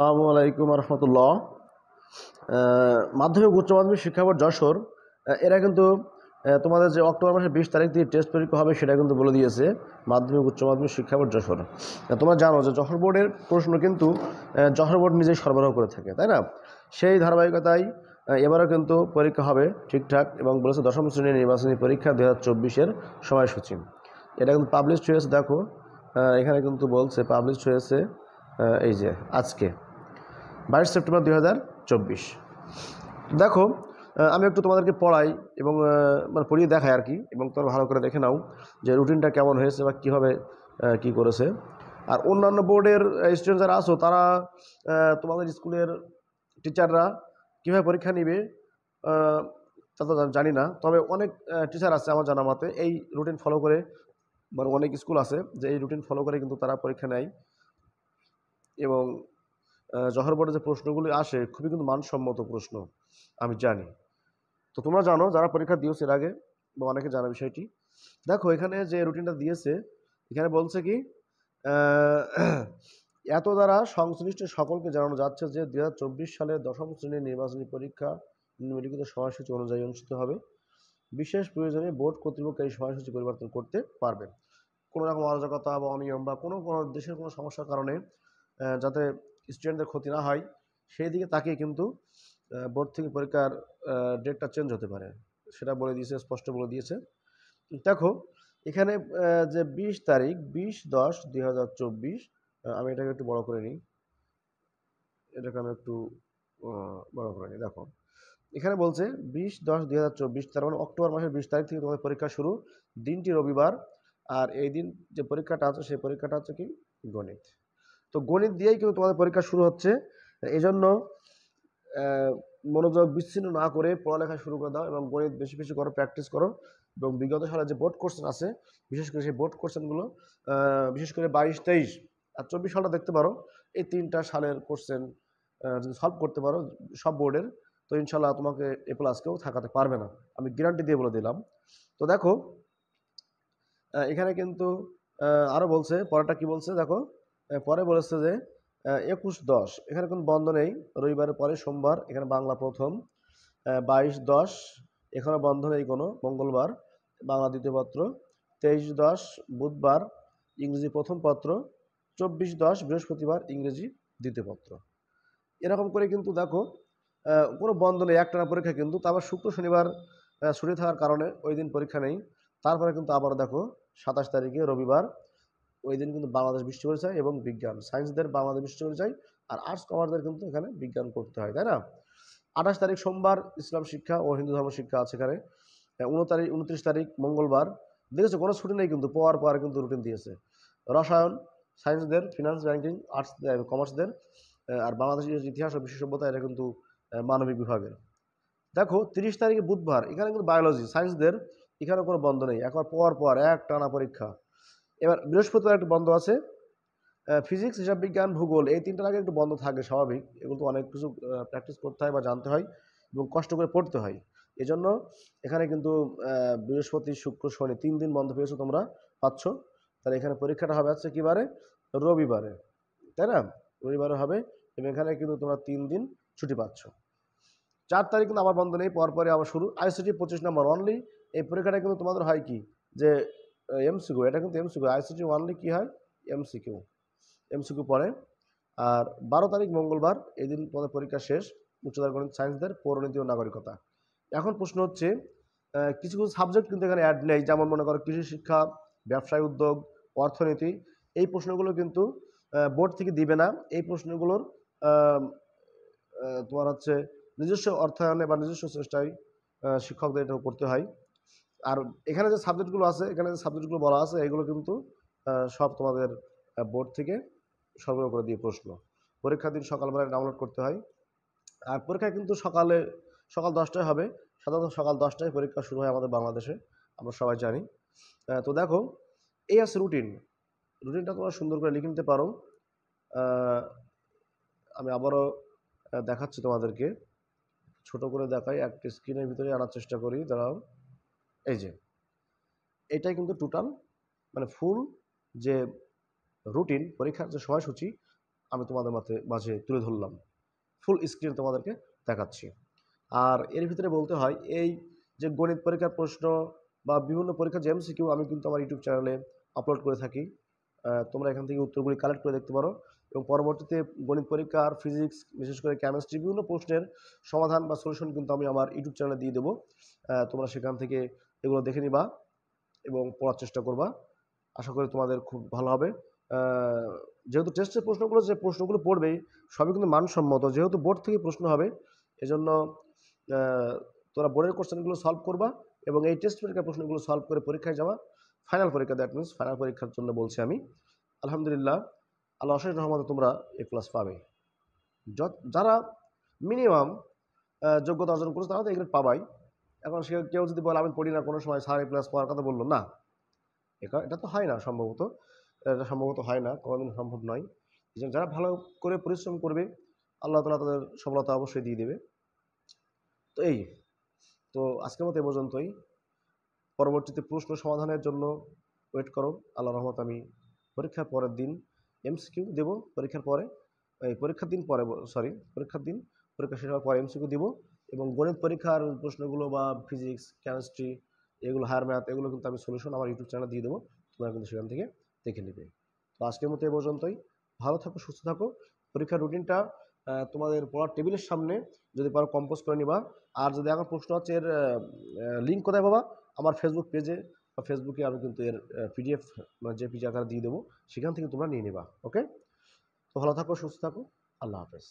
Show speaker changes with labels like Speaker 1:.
Speaker 1: আসসালামু আলাইকুম রহমতুল্লাহ। মাধ্যমিক উচ্চ মাধ্যমিক শিক্ষা বোর্ড যশোর এরা কিন্তু তোমাদের যে অক্টোবর মাসের 20 তারিখ থেকে টেস্ট পরীক্ষা হবে সেটা কিন্তু বলে দিয়েছে মাধ্যমিক উচ্চ মাধ্যমিক শিক্ষা বোর্ড যশোর। তোমরা জানো যে যশোর বোর্ডের প্রশ্ন কিন্তু যশোর বোর্ড নিজেই সরবরাহ করে থাকে, তাই না? সেই ধারাবাহিকতায় এবারও কিন্তু পরীক্ষা হবে ঠিকঠাক এবং বলেছে দশম শ্রেণীর নির্বাচনী পরীক্ষা 2024-এর সময়সূচি। এটা কিন্তু পাবলিশড হয়েছে, দেখো এখানে কিন্তু বলছে পাবলিশড হয়েছে এই যে আজকে 22 সেপ্টেম্বর 2024। দেখো আমি একটু তোমাদেরকে পড়াই এবং মানে পড়িয়ে দেখাই আর কি, এবং তোমরা ভালো করে দেখে নাও যে রুটিনটা কেমন হয়েছে বা কীভাবে কি করেছে। আর অন্যান্য বোর্ডের স্টুডেন্ট যারা আছো তারা তোমাদের স্কুলের টিচাররা কীভাবে পরীক্ষা নিবে তা তো জানি না, তবে অনেক টিচার আছে আমার জানা মতে এই রুটিন ফলো করে, মানে অনেক স্কুল আছে যে এই রুটিন ফলো করে কিন্তু তারা পরীক্ষা নেয়। এবং যশোর বোর্ডে যে প্রশ্নগুলি আসে খুবই কিন্তু মানসম্মত প্রশ্ন আমি জানি। তো তোমরা জানো যারা পরীক্ষা দিয়েছে এর আগে বা অনেকে জানা বিষয়টি। দেখো এখানে যে রুটিনটা দিয়েছে এখানে বলছে কি এত দ্বারা সংশ্লিষ্ট সকলকে জানানো যাচ্ছে যে 2024 সালে দশম শ্রেণীর নির্বাচনী পরীক্ষা নিম্নলিখিত সময়সূচি অনুযায়ী অনুষ্ঠিত হবে। বিশেষ প্রয়োজনে বোর্ড কর্তৃপক্ষ এই সময়সূচি পরিবর্তন করতে পারবে। কোনো রকম অরাজকতা বা অনিয়ম বা কোনো দেশের কোনো সমস্যার কারণে যাতে স্টুডেন্টদের ক্ষতি না হয় সেই দিকে তাকিয়ে কিন্তু বোর্ড থেকে পরীক্ষার ডেটটা চেঞ্জ হতে পারে, সেটা বলে দিয়েছে, স্পষ্ট বলে দিয়েছে। দেখো এখানে যে 20 তারিখ 20/10/2024, আমি এটাকে একটু বড় করে নিই, এটাকে আমি একটু বড় করে নিই। দেখো এখানে বলছে 20/10/2024, তার মানে অক্টোবর মাসের 20 তারিখ থেকে তোমাদের পরীক্ষা শুরু, দিনটি রবিবার। আর এই দিন যে পরীক্ষাটা আছে সেই পরীক্ষাটা হচ্ছে কি গণিত। তো গণিত দিয়েই কিন্তু তোমাদের পরীক্ষা শুরু হচ্ছে। এই জন্য মনোযোগ বিচ্ছিন্ন না করে পড়ালেখা শুরু করে দাও এবং গণিত বেশি বেশি করো, প্র্যাকটিস করো। এবং বিগত সালে যে বোর্ড কোশ্চেন আছে বিশেষ করে সেই বোর্ড কোশ্চেনগুলো বিশেষ করে 22, 23 আর 24 সালটা দেখতে পারো। এই 3টা সালের কোশ্চেন যদি সলভ করতে পারো সব বোর্ডের, তো ইনশাল্লাহ তোমাকে A+ কেউ থাকাতে পারবে না, আমি গ্যারান্টি দিয়ে বলে দিলাম। তো দেখো এখানে কিন্তু আরও বলছে, পরেরটা কি বলছে দেখো, পরে বলেছে যে 21/10 এখানে কোনো বন্ধ নেই, রবিবারের পরে সোমবার এখানে বাংলা প্রথম। 22/10 এখানে বন্ধ নেই কোনো, মঙ্গলবার বাংলা দ্বিতীয় পত্র। 23/10 বুধবার ইংরেজি প্রথম পত্র। 24/10 বৃহস্পতিবার ইংরেজি দ্বিতীয় পত্র। এরকম করে কিন্তু দেখো কোনো বন্ধ নেই, একটানা পরীক্ষা কিন্তু। তারপর শুক্র শনিবার ছুটি থাকার কারণে ওই দিন পরীক্ষা নেই। তারপরে কিন্তু আবার দেখো 27 তারিখে রবিবার, ওই দিন কিন্তু বাংলাদেশ বিশ্ব পরিচয় এবং বিজ্ঞান, সায়েন্সদের বাংলাদেশ বিশ্ব পরিচয়, আর আর্টস কমার্সদের কিন্তু এখানে বিজ্ঞান করতে হয়, তাই না? 28 তারিখ সোমবার ইসলাম শিক্ষা ও হিন্দু ধর্ম শিক্ষা আছে এখানে। 29 তারিখ মঙ্গলবার। দেখেছো কোনো ছুটি নেই কিন্তু, পর পর কিন্তু রুটিন দিয়েছে। রসায়ন সায়েন্সদের, ফিনান্স ব্যাংকিং আর্টস কমার্সদের, আর বাংলাদেশের ইতিহাস ও বিশ্ব সভ্যতা এটা কিন্তু মানবিক বিভাগের। দেখো 30 তারিখে বুধবার এখানে কিন্তু বায়োলজি সায়েন্সদের, এখানে কোনো বন্ধ নেই, একবার পর পর এক টানা পরীক্ষা। এবার বৃহস্পতিবার একটু বন্ধ আছে। ফিজিক্স হিসাব বিজ্ঞান ভূগোল এই 3টার আগে একটু বন্ধ থাকে স্বাভাবিক, এগুলো তো অনেক কিছু প্র্যাকটিস করতে হয় বা জানতে হয় এবং কষ্ট করে পড়তে হয়। এজন্য এখানে কিন্তু বৃহস্পতি শুক্র শনি 3 দিন বন্ধ পেয়েছো তোমরা, পাচ্ছ। তাহলে এখানে পরীক্ষাটা হবে হচ্ছে কিবারে, রবিবারে, তাই না? রবিবারে হবে এবং এখানে কিন্তু তোমরা 3 দিন ছুটি পাচ্ছ। 4 তারিখ কিন্তু আবার বন্ধ নেই, পরপরই আবার শুরু। আইসিটি 25 নম্বর অনলি। এই পরীক্ষাটা কিন্তু তোমাদের হয় কি যে এমসিকিউ, এটা কিন্তু এমসিকিউ, আইসিটি অনলি কি হয় এমসিকিউ, এমসিকিউ পড়ে। আর 12 তারিখ মঙ্গলবার এই দিন তোমাদের পরীক্ষা শেষ, উচ্চতর গণিত সায়েন্সদের, পৌরনীতি ও নাগরিকতা। এখন প্রশ্ন হচ্ছে কিছু কিছু সাবজেক্ট কিন্তু এখানে অ্যাড নেই, যেমন মনে করো কৃষি শিক্ষা, ব্যবসায় উদ্যোগ, অর্থনীতি। এই প্রশ্নগুলো কিন্তু বোর্ড থেকে দিবে না। এই প্রশ্নগুলোর তোমার হচ্ছে নিজস্ব অর্থায়নে বা নিজস্ব চেষ্টায় শিক্ষকদের এটা করতে হয়। আর এখানে যে সাবজেক্টগুলো আছে, এখানে যে সাবজেক্টগুলো বলা আছে এগুলো কিন্তু সব তোমাদের বোর্ড থেকে সরবরাহ করে দিয়ে প্রশ্ন পরীক্ষার দিন সকালবেলায় ডাউনলোড করতে হয়। আর পরীক্ষা কিন্তু সকাল 10টায় হবে, সাধারণত সকাল 10টায় পরীক্ষা শুরু হয় আমাদের বাংলাদেশে, আমরা সবাই জানি। তো দেখো এই আছে রুটিন, রুটিনটা তোমরা সুন্দর করে লিখে নিতে পারো। আমি আবারও দেখাচ্ছি তোমাদেরকে, ছোট করে দেখাই, একটা স্ক্রিনের ভিতরে আনার চেষ্টা করি, দাঁড়াও। এই যে এটাই কিন্তু টোটাল মানে ফুল যে রুটিন পরীক্ষার যে সময়সূচি আমি তোমাদের মাঝে তুলে ধরলাম, ফুল স্ক্রিন তোমাদেরকে দেখাচ্ছি। আর এর ভিতরে বলতে হয়, এই যে গণিত পরীক্ষার প্রশ্ন বা বিভিন্ন পরীক্ষার যে এমসিকিউ আমি কিন্তু আমার ইউটিউব চ্যানেলে আপলোড করে থাকি। তোমরা এখান থেকে উত্তরগুলি কালেক্ট করে দেখতে পারো, এবং পরবর্তীতে গণিত পরীক্ষার ফিজিক্স, বিশেষ করে কেমিস্ট্রি, বিভিন্ন প্রশ্নের সমাধান বা সলিউশন কিন্তু আমি আমার ইউটিউব চ্যানেলে দিয়ে দেবো। তোমরা সেখান থেকে এগুলো দেখে নিবা এবং পড়ার চেষ্টা করবা। আশা করি তোমাদের খুব ভালো হবে। যেহেতু টেস্টের প্রশ্নগুলো, যে প্রশ্নগুলো পড়বে সবই কিন্তু মানসম্মত, যেহেতু বোর্ড থেকে প্রশ্ন হবে, এজন্য তোরা বোর্ডের কোশ্চেনগুলো সলভ করবা এবং এই টেস্ট পরীক্ষার প্রশ্নগুলো সলভ করে পরীক্ষায় যাওয়া। ফাইনাল পরীক্ষা, দ্যাট মিনস ফাইনাল পরীক্ষার জন্য বলছি আমি। আলহামদুলিল্লাহ, আল্লাহ অশেষ রহমতে তোমরা A+ পাবে। যারা মিনিমাম যোগ্যতা অর্জন করেছে তারা তো A গ্রেড পাবাই। এখন সে কেউ যদি বলে আমি পড়ি না, কোনো সময় স্যার A+ পাওয়ার কথা বললো না, এটা তো হয় না সম্ভবত, এটা সম্ভবত হয় না, কোনোদিন সম্ভব নয়। যারা ভালো করে পরিশ্রম করবে, আল্লাহ তাআলা তাদের সফলতা অবশ্যই দিয়ে দেবে। তো তো আজকের মতো এ পর্যন্তই। পরবর্তীতে প্রশ্ন সমাধানের জন্য ওয়েট করো। আল্লাহর রহমত আমি পরীক্ষার পরের দিন এমসিকিউ দেব। পরীক্ষার পরে, পরীক্ষার দিন পরে, পরীক্ষা শেষ হওয়ার পরে এমসিকিউ দিব, এবং গণিত পরীক্ষার প্রশ্নগুলো বা ফিজিক্স, কেমিস্ট্রি, এগুলো হায়ার ম্যাথ, এগুলো কিন্তু আমি সলিউশন আমার ইউটিউব চ্যানেলে দিয়ে দেবো। তোমরা কিন্তু সেখান থেকে দেখে নেবে। তো আজকের মতো এ পর্যন্তই। ভালো থাকো, সুস্থ থাকো। পরীক্ষার রুটিনটা তোমাদের পড়ার টেবিলের সামনে যদি পারো কম্পোজ করে নিবা। আর যদি এখন প্রশ্ন হচ্ছে এর লিঙ্ক কোথায় পাবা, আমার ফেসবুক পেজে বা ফেসবুকে আমি কিন্তু এর পিডিএফ মানে জেপিজি আকারে দিয়ে দেবো, সেখান থেকে তোমরা নিয়ে নেবা। ওকে, তো ভালো থাকো, সুস্থ থাকো, আল্লাহ হাফেজ।